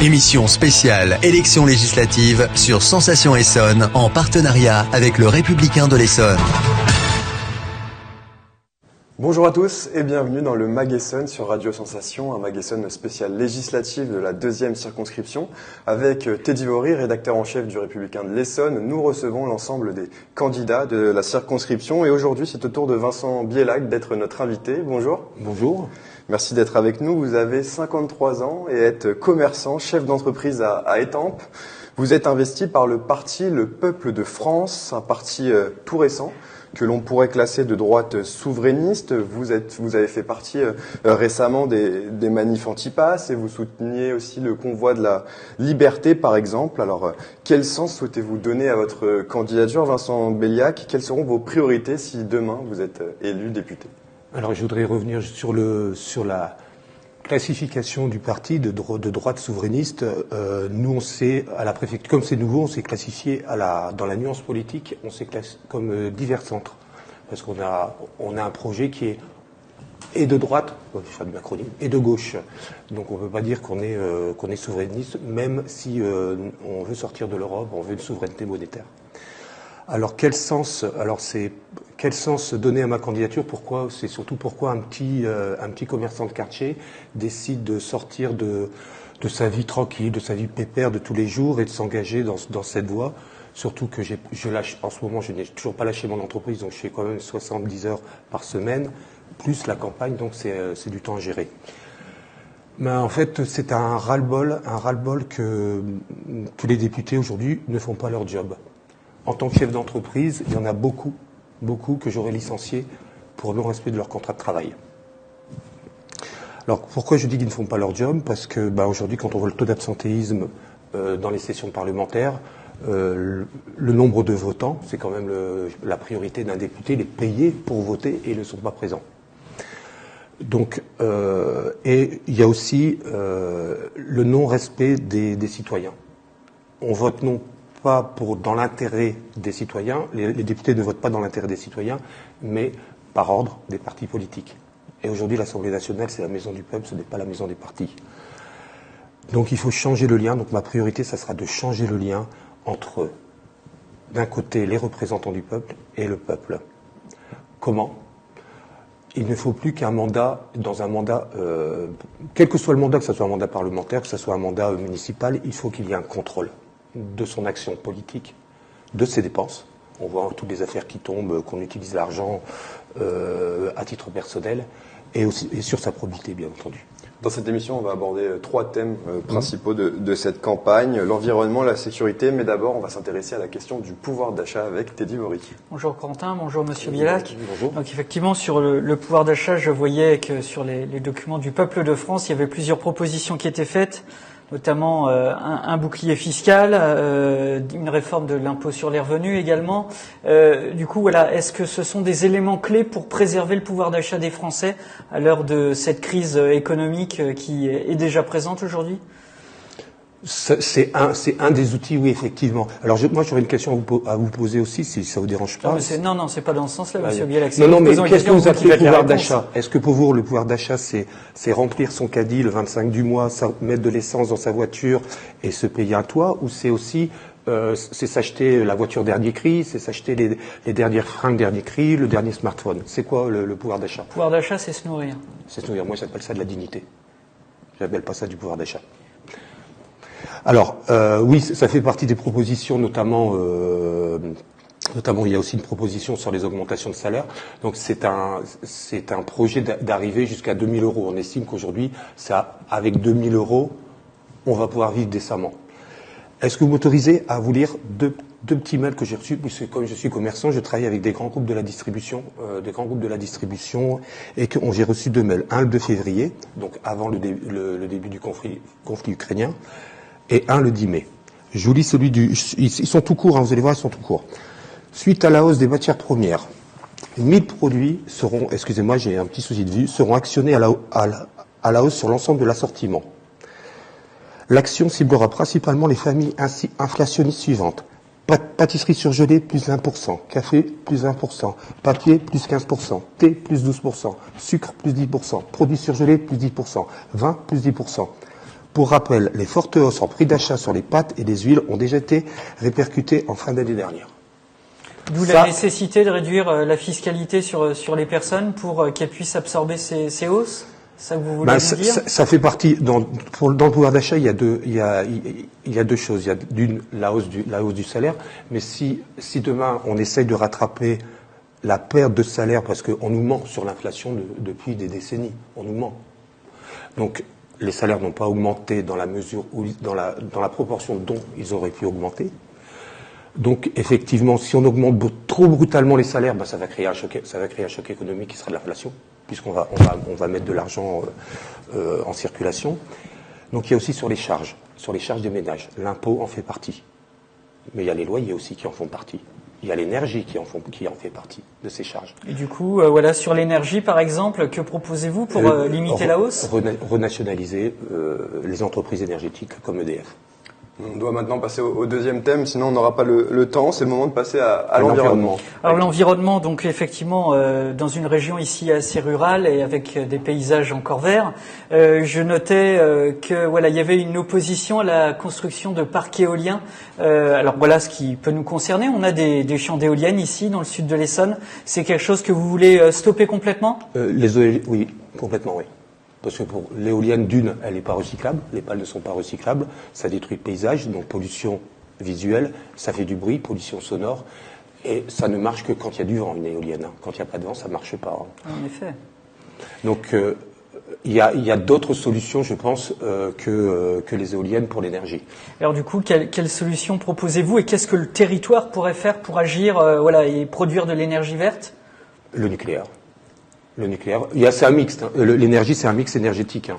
Émission spéciale élections législatives sur Sensation Essonne en partenariat avec le Républicain de l'Essonne. Bonjour à tous et bienvenue dans le Mag Essonne sur Radio Sensation, un Mag Essonne spécial législatif de la 2e circonscription. Avec Teddy Vory, rédacteur en chef du Républicain de l'Essonne, nous recevons l'ensemble des candidats de la circonscription et aujourd'hui c'est au tour de Vincent Bielac d'être notre invité. Bonjour. Bonjour. Merci d'être avec nous. Vous avez 53 ans et êtes commerçant, chef d'entreprise à Étampes. Vous êtes investi par le parti Le Peuple de France, un parti tout récent que l'on pourrait classer de droite souverainiste. Vous avez fait partie récemment des manifs anti-pass et vous souteniez aussi le convoi de la liberté, par exemple. Alors, quel sens souhaitez-vous donner à votre candidature, Vincent Bielac? Quelles seront vos priorités si demain vous êtes élu député? Alors, je voudrais revenir sur la classification du parti de droite souverainiste. Nous, on s'est, à la préfecture, comme c'est nouveau, on s'est classifié dans la nuance politique, on s'est classé comme divers centres. Parce qu'on a un projet qui est et de droite, je vais faire du macronym, et de gauche. Donc on ne peut pas dire qu'on est souverainiste, même si on veut sortir de l'Europe, on veut une souveraineté monétaire. Alors quel sens donner à ma candidature? Pourquoi? C'est surtout pourquoi un petit commerçant de quartier décide de sortir de sa vie tranquille, de sa vie pépère de tous les jours et de s'engager dans cette voie. Surtout que en ce moment, je n'ai toujours pas lâché mon entreprise, donc je fais quand même 70 heures par semaine, plus la campagne, donc c'est du temps à gérer. Mais en fait, c'est un ras-le-bol que tous les députés aujourd'hui ne font pas leur job. En tant que chef d'entreprise, il y en a beaucoup que j'aurais licenciés pour non-respect de leur contrat de travail. Alors, pourquoi je dis qu'ils ne font pas leur job? Parce que aujourd'hui, quand on voit le taux d'absentéisme dans les sessions parlementaires, le nombre de votants, c'est quand même la priorité d'un député, les payer pour voter et ils ne sont pas présents. Donc, et il y a aussi le non-respect des citoyens. On vote non pas dans l'intérêt des citoyens, les députés ne votent pas dans l'intérêt des citoyens, mais par ordre des partis politiques. Et aujourd'hui, l'Assemblée nationale, c'est la maison du peuple, ce n'est pas la maison des partis. Donc il faut changer le lien. Donc ma priorité, ça sera de changer le lien entre, d'un côté, les représentants du peuple et le peuple. Comment? Il ne faut plus qu'un mandat, quel que soit le mandat, que ce soit un mandat parlementaire, que ce soit un mandat municipal, il faut qu'il y ait un contrôle de son action politique, de ses dépenses. On voit toutes les affaires qui tombent, qu'on utilise l'argent à titre personnel, et sur sa probité, bien entendu. Dans cette émission, on va aborder 3 thèmes principaux de cette campagne, l'environnement, la sécurité, mais d'abord, on va s'intéresser à la question du pouvoir d'achat avec Teddy Vory. Bonjour Quentin, bonjour Monsieur Bielac. Bonjour. Donc effectivement, sur le pouvoir d'achat, je voyais que sur les documents du Peuple de France, il y avait plusieurs propositions qui étaient faites, notamment un bouclier fiscal, une réforme de l'impôt sur les revenus également. Du coup, voilà, est-ce que ce sont des éléments clés pour préserver le pouvoir d'achat des Français à l'heure de cette crise économique qui est déjà présente aujourd'hui? C'est un des outils, oui, effectivement. Alors moi, j'aurais une question à vous poser aussi, si ça vous dérange pas. Non, c'est pas dans ce sens-là, Monsieur Bielac. Non, mais qu'est-ce que vous appelez pouvoir d'achat? Est-ce que pour vous, le pouvoir d'achat, c'est remplir son caddie le 25 du mois, mettre de l'essence dans sa voiture et se payer un toit, ou c'est aussi c'est s'acheter la voiture dernier cri, c'est s'acheter les dernières fringues dernier cri, le dernier smartphone? C'est quoi le pouvoir d'achat? Le pouvoir d'achat, c'est se nourrir. C'est se nourrir. Moi, j'appelle ça de la dignité. J'appelle pas ça du pouvoir d'achat. Alors, oui, ça fait partie des propositions, notamment, il y a aussi une proposition sur les augmentations de salaire. Donc, c'est un projet d'arriver jusqu'à 2 000 euros. On estime qu'aujourd'hui, avec 2 000 euros, on va pouvoir vivre décemment. Est-ce que vous m'autorisez à vous lire deux petits mails que j'ai reçus, puisque comme je suis commerçant, je travaille avec des grands groupes de la distribution, et que j'ai reçu 2 mails. Un le 2 février, donc avant le début du conflit ukrainien, et un le 10 mai. Je vous lis ils sont tout courts, vous allez voir, ils sont tout courts. Suite à la hausse des matières premières, 1000 produits seront, excusez-moi, j'ai un petit souci de vue, seront actionnés à la hausse sur l'ensemble de l'assortiment. L'action ciblera principalement les familles inflationnistes suivantes. Pâtisserie surgelée, plus 20%. Café, plus 20%. Papier, plus 15%. Thé, plus 12%. Sucre, plus 10%. Produits surgelés, plus 10%. Vin, plus 10%. Pour rappel, les fortes hausses en prix d'achat sur les pâtes et les huiles ont déjà été répercutées en fin d'année dernière. D'où la nécessité de réduire la fiscalité sur les personnes pour qu'elles puissent absorber ces hausses. Ça que vous voulez nous dire ? Ça fait partie dans le pouvoir d'achat. Il y a deux choses. Il y a d'une la hausse du salaire, mais si demain on essaye de rattraper la perte de salaire parce qu'on nous ment sur l'inflation depuis des décennies, on nous ment. Donc les salaires n'ont pas augmenté dans la mesure où dans la proportion dont ils auraient pu augmenter. Donc effectivement, si on augmente trop brutalement les salaires, ça va créer un choc économique qui sera de l'inflation, puisqu'on va mettre de l'argent en circulation. Donc il y a aussi sur les charges des ménages. L'impôt en fait partie, mais il y a les loyers aussi qui en font partie. Il y a l'énergie qui en fait partie de ces charges. Et du coup, sur l'énergie par exemple, que proposez-vous pour limiter la hausse ? Renationaliser les entreprises énergétiques comme EDF. On doit maintenant passer au deuxième thème, sinon on n'aura pas le temps. C'est le moment de passer à l'environnement. Alors l'environnement, donc effectivement, dans une région ici assez rurale et avec des paysages encore verts, je notais que il y avait une opposition à la construction de parcs éoliens. Alors voilà ce qui peut nous concerner. On a des champs d'éoliennes ici dans le sud de l'Essonne. C'est quelque chose que vous voulez stopper complètement ? Oui, complètement, oui. Parce que pour l'éolienne, elle n'est pas recyclable, les pales ne sont pas recyclables, ça détruit le paysage, donc pollution visuelle, ça fait du bruit, pollution sonore, et ça ne marche que quand il y a du vent, une éolienne. Quand il n'y a pas de vent, ça ne marche pas. En effet. Donc il y a d'autres solutions, je pense, que les éoliennes pour l'énergie. Alors du coup, quelle solution proposez-vous et qu'est-ce que le territoire pourrait faire pour agir et produire de l'énergie verte ? Le nucléaire. C'est un mix. L'énergie, c'est un mix énergétique.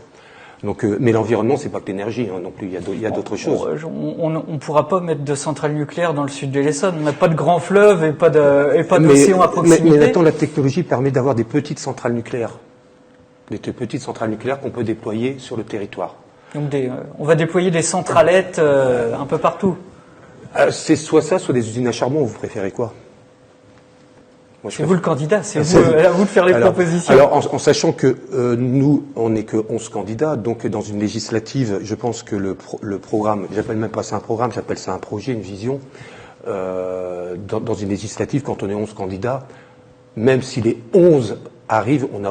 Donc, mais l'environnement, c'est pas que l'énergie non plus. Il y a d'autres choses. On pourra pas mettre de centrales nucléaires dans le sud de l'Essonne. On n'a pas de grands fleuves et pas d'océan à proximité. Mais maintenant, la technologie permet d'avoir des petites centrales nucléaires, qu'on peut déployer sur le territoire. Donc on va déployer des centralettes un peu partout. C'est soit ça, soit des usines à charbon. Vous préférez quoi ? C'est vous le candidat, c'est à vous de faire les propositions. Alors, en sachant que nous, on n'est que 11 candidats, donc dans une législative, je pense que le programme, j'appelle même pas ça un programme, j'appelle ça un projet, une vision. Dans une législative, quand on est 11 candidats, même si les 11 arrivent, on n'a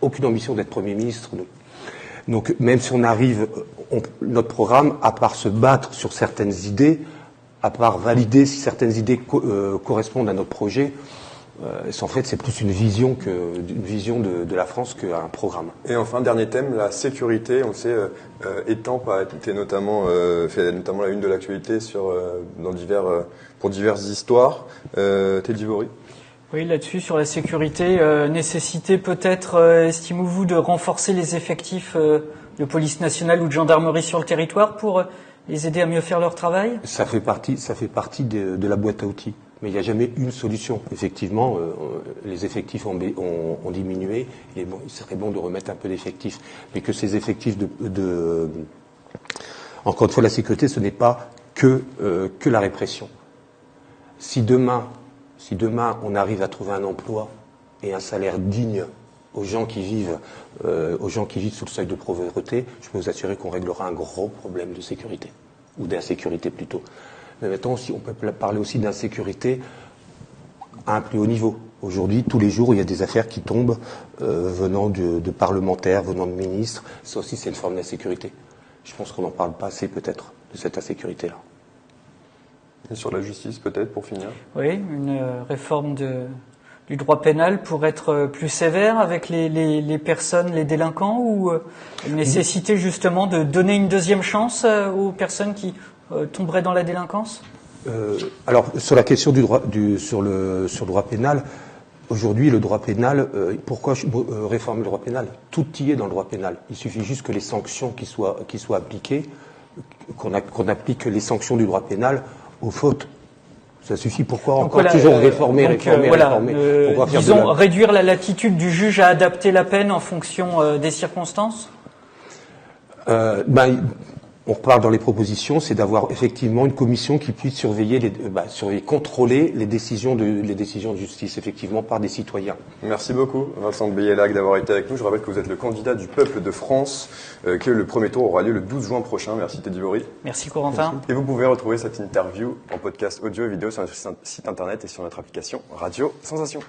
aucune ambition d'être Premier ministre. Donc même si on arrive, notre programme, à part se battre sur certaines idées, à part valider si certaines idées correspondent à notre projet, en fait, c'est plus une vision de la France qu'un programme. Et enfin, dernier thème, la sécurité. On le sait, Étampes a été notamment fait notamment la une de l'actualité pour diverses histoires. Teddy Vori. Oui, là-dessus, sur la sécurité, nécessité peut-être, estimez-vous, de renforcer les effectifs de police nationale ou de gendarmerie sur le territoire pour les aider à mieux faire leur travail ? Ça fait partie de la boîte à outils. Mais il n'y a jamais une solution. Effectivement, les effectifs ont diminué. Il serait bon de remettre un peu d'effectifs. Mais que ces effectifs encore une fois, la sécurité, ce n'est pas que la répression. Si demain, on arrive à trouver un emploi et un salaire digne aux gens qui vivent sous le seuil de pauvreté, je peux vous assurer qu'on réglera un gros problème de sécurité, ou d'insécurité plutôt. Mais maintenant, on peut parler aussi d'insécurité à un plus haut niveau. Aujourd'hui, tous les jours, il y a des affaires qui tombent venant de parlementaires, venant de ministres. Ça aussi, c'est une forme d'insécurité. Je pense qu'on n'en parle pas assez, peut-être, de cette insécurité-là. Et sur la justice, peut-être, pour finir ? Oui, une réforme du droit pénal pour être plus sévère avec les personnes, les délinquants, ou une nécessité justement de donner une deuxième chance aux personnes qui tomberaient dans la délinquance ? Alors, sur la question sur le droit pénal, aujourd'hui, le droit pénal, pourquoi réformer le droit pénal ? Tout y est dans le droit pénal. Il suffit juste que les sanctions qui soient appliquées, qu'on applique les sanctions du droit pénal aux fautes. Ça suffit. Pourquoi toujours réformer disons, réduire la latitude du juge à adapter la peine en fonction des circonstances ? on repart dans les propositions, c'est d'avoir effectivement une commission qui puisse surveiller, contrôler les décisions de justice, effectivement, par des citoyens. Merci beaucoup, Vincent Beyellac, d'avoir été avec nous. Je rappelle que vous êtes le candidat du peuple de France, que le premier tour aura lieu le 12 juin prochain. Merci Teddy Bory. Merci Corentin. Et vous pouvez retrouver cette interview en podcast audio et vidéo sur notre site internet et sur notre application Radio Sensation.